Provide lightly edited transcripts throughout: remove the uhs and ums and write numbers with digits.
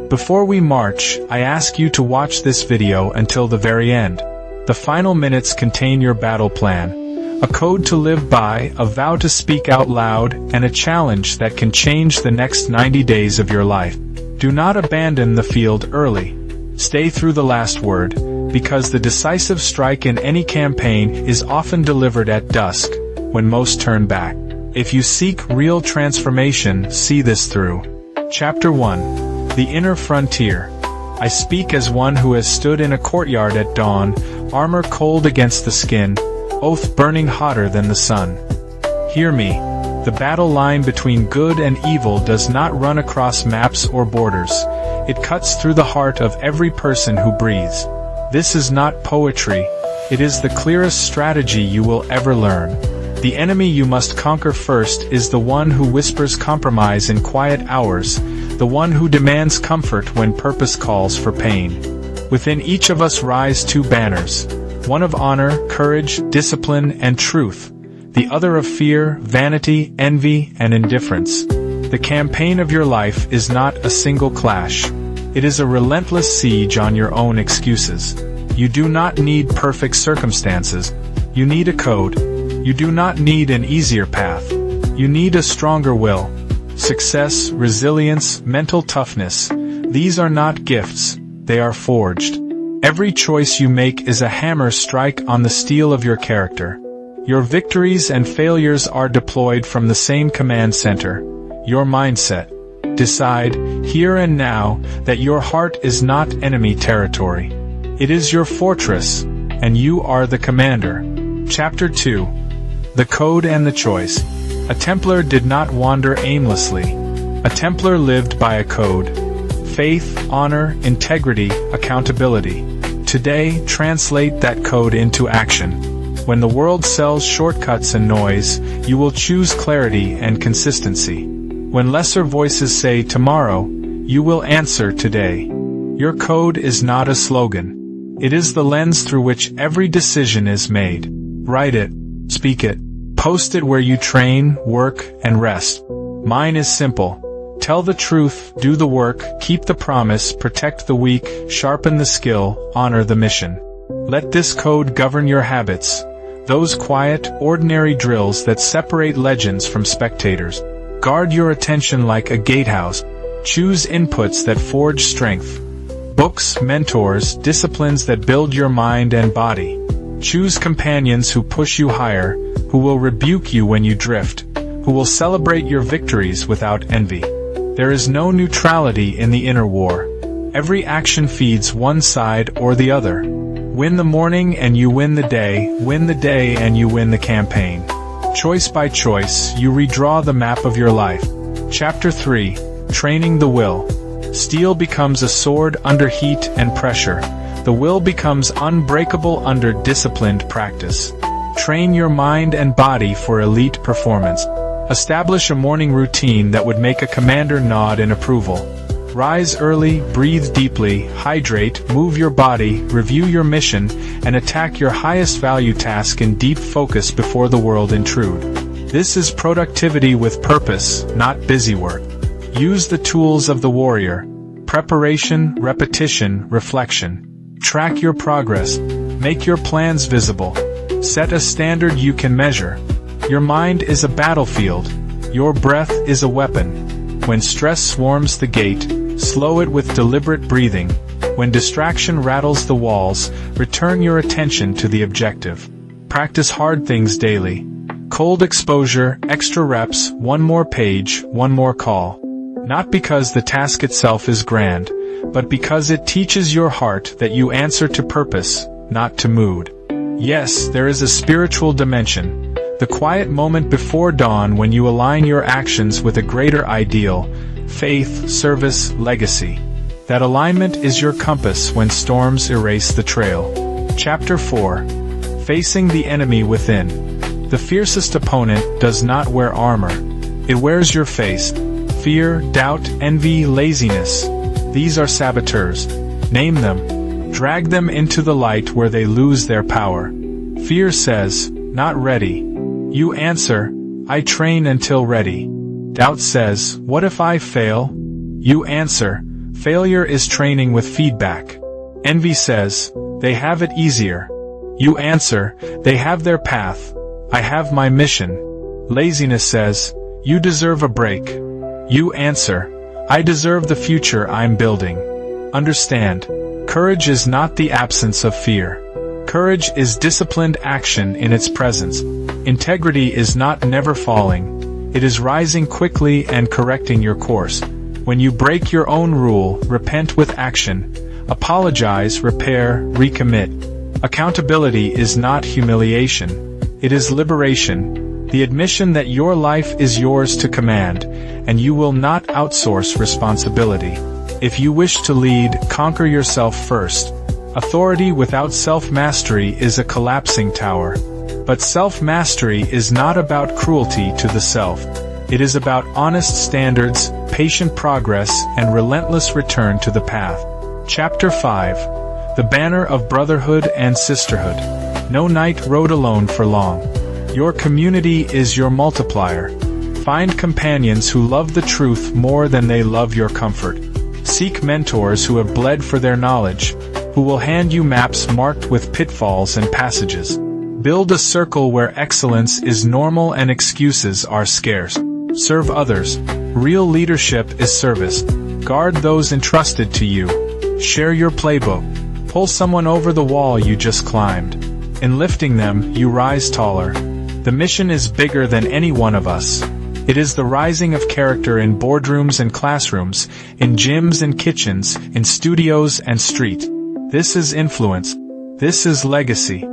Before we march, I ask you to watch this video until the very end. The final minutes contain your battle plan, a code to live by, a vow to speak out loud, and a challenge that can change the next 90 days of your life. Do not abandon the field early. Stay through the last word, because the decisive strike in any campaign is often delivered at dusk, when most turn back. If you seek real transformation, see this through. Chapter 1. The Inner Frontier. I speak as one who has stood in a courtyard at dawn, armor cold against the skin, oath burning hotter than the sun. Hear me. The battle line between good and evil does not run across maps or borders. It cuts through the heart of every person who breathes. This is not poetry. It is the clearest strategy you will ever learn. The enemy you must conquer first is the one who whispers compromise in quiet hours, the one who demands comfort when purpose calls for pain. Within each of us rise two banners, one of honor, courage, discipline, and truth, the other of fear, vanity, envy, and indifference. The campaign of your life is not a single clash. It is a relentless siege on your own excuses. You do not need perfect circumstances. You need a code. You do not need an easier path. You need a stronger will. Success, resilience, mental toughness. These are not gifts. They are forged. Every choice you make is a hammer strike on the steel of your character. Your victories and failures are deployed from the same command center, your mindset. Decide, here and now, that your heart is not enemy territory. It is your fortress, and you are the commander. Chapter 2. The Code and the Choice. A Templar did not wander aimlessly. A Templar lived by a code. Faith, honor, integrity, accountability. Today, translate that code into action. When the world sells shortcuts and noise, you will choose clarity and consistency. When lesser voices say tomorrow, you will answer today. Your code is not a slogan. It is the lens through which every decision is made. Write it, speak it, post it where you train, work, and rest. Mine is simple. Tell the truth, do the work, keep the promise, protect the weak, sharpen the skill, honor the mission. Let this code govern your habits, those quiet, ordinary drills that separate legends from spectators. Guard your attention like a gatehouse. Choose inputs that forge strength. Books, mentors, disciplines that build your mind and body. Choose companions who push you higher, who will rebuke you when you drift, who will celebrate your victories without envy. There is no neutrality in the inner war. Every action feeds one side or the other. Win the morning and you win the day and you win the campaign. Choice by choice, you redraw the map of your life. Chapter 3. Training the Will. Steel becomes a sword under heat and pressure. The will becomes unbreakable under disciplined practice. Train your mind and body for elite performance. Establish a morning routine that would make a commander nod in approval. Rise early, breathe deeply, hydrate, move your body, review your mission, and attack your highest value task in deep focus before the world intrude. This is productivity with purpose, not busywork. Use the tools of the warrior. Preparation, repetition, reflection. Track your progress. Make your plans visible. Set a standard you can measure. Your mind is a battlefield. Your breath is a weapon. When stress swarms the gate, slow it with deliberate breathing. When distraction rattles the walls, return your attention to the objective. Practice hard things daily. Cold exposure, extra reps, one more page, one more call. Not because the task itself is grand, but because it teaches your heart that you answer to purpose, not to mood. Yes, there is a spiritual dimension. The quiet moment before dawn when you align your actions with a greater ideal, faith, service, legacy. That alignment is your compass when storms erase the trail. Chapter 4. Facing the enemy within. The fiercest opponent does not wear armor. It wears your face. Fear, doubt, envy, laziness. These are saboteurs. Name them. Drag them into the light where they lose their power. Fear says, not ready. You answer, I train until ready. Doubt says, what if I fail? You answer, Failure is training with feedback. Envy says, they have it easier. You answer, they have their path. I have my mission. Laziness says, you deserve a break. You answer, I deserve the future I'm building. Understand, courage is not the absence of fear. Courage is disciplined action in its presence. Integrity is not never falling. It is rising quickly and correcting your course. When you break your own rule, repent with action. Apologize, repair, recommit. Accountability is not humiliation. It is liberation. The admission that your life is yours to command, and you will not outsource responsibility. If you wish to lead, conquer yourself first. Authority without self-mastery is a collapsing tower. But self-mastery is not about cruelty to the self. It is about honest standards, patient progress, and relentless return to the path. Chapter 5. The Banner of Brotherhood and Sisterhood. No knight rode alone for long. Your community is your multiplier. Find companions who love the truth more than they love your comfort. Seek mentors who have bled for their knowledge, who will hand you maps marked with pitfalls and passages. Build a circle where excellence is normal and excuses are scarce. Serve others. Real leadership is service. Guard those entrusted to you. Share your playbook. Pull someone over the wall you just climbed. In lifting them, you rise taller. The mission is bigger than any one of us. It is the rising of character in boardrooms and classrooms, in gyms and kitchens, in studios and street. This is influence. This is legacy.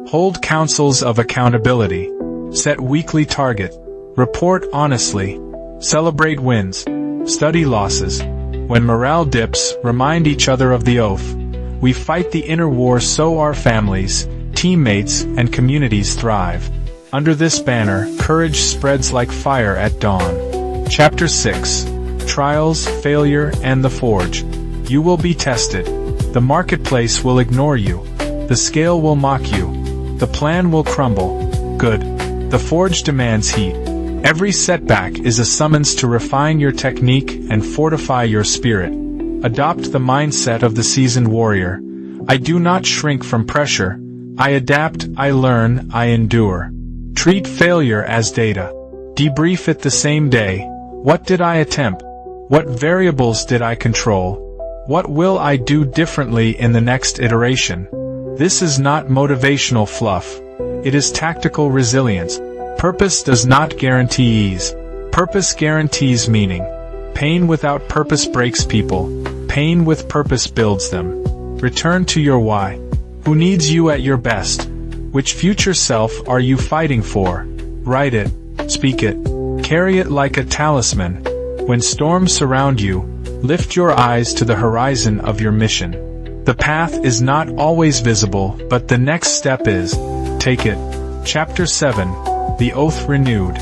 Hold councils of accountability. Set weekly target. Report honestly. Celebrate wins. Study losses. When morale dips, remind each other of the oath. We fight the inner war so our families, teammates, and communities thrive. Under this banner, courage spreads like fire at dawn. Chapter 6. Trials, Failure, and the Forge. You will be tested. The marketplace will ignore you. The scale will mock you. The plan will crumble. Good. The forge demands heat. Every setback is a summons to refine your technique and fortify your spirit. Adopt the mindset of the seasoned warrior. I do not shrink from pressure. I adapt, I learn, I endure. Treat failure as data. Debrief it the same day. What did I attempt? What variables did I control? What will I do differently in the next iteration? This is not motivational fluff. It is tactical resilience. Purpose does not guarantee ease. Purpose guarantees meaning. Pain without purpose breaks people. Pain with purpose builds them. Return to your why. Who needs you at your best? Which future self are you fighting for? Write it. Speak it. Carry it like a talisman. When storms surround you, lift your eyes to the horizon of your mission. The path is not always visible, but the next step is. Take it. Chapter 7. The Oath Renewed.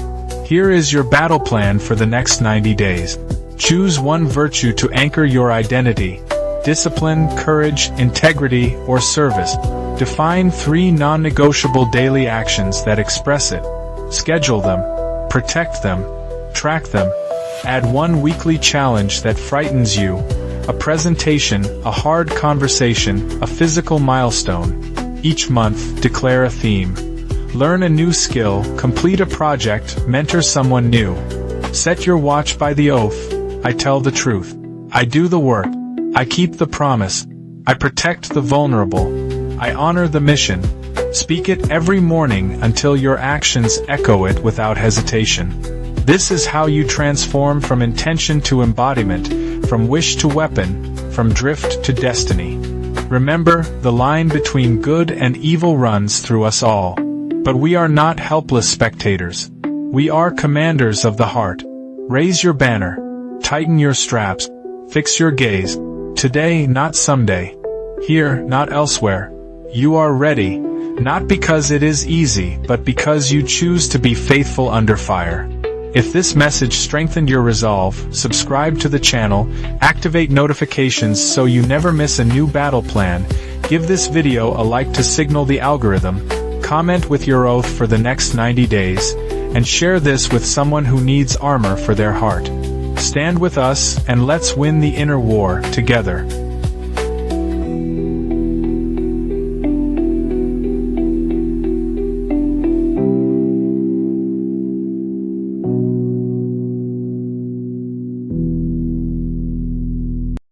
Here is your battle plan for the next 90 days. Choose one virtue to anchor your identity. Discipline, courage, integrity, or service. Define 3 non-negotiable daily actions that express it. Schedule them. Protect them. Track them. Add 1 weekly challenge that frightens you. A presentation, a hard conversation, a physical milestone. Each month, declare a theme. Learn a new skill, complete a project, mentor someone new. Set your watch by the oath. I tell the truth. I do the work. I keep the promise. I protect the vulnerable. I honor the mission. Speak it every morning until your actions echo it without hesitation. This is how you transform from intention to embodiment, from wish to weapon, from drift to destiny. Remember, the line between good and evil runs through us all. But we are not helpless spectators. We are commanders of the heart. Raise your banner. Tighten your straps. Fix your gaze. Today, not someday. Here, not elsewhere. You are ready, not because it is easy, but because you choose to be faithful under fire. If this message strengthened your resolve, subscribe to the channel, activate notifications so you never miss a new battle plan, give this video a like to signal the algorithm, comment with your oath for the next 90 days, and share this with someone who needs armor for their heart. Stand with us, and let's win the inner war together.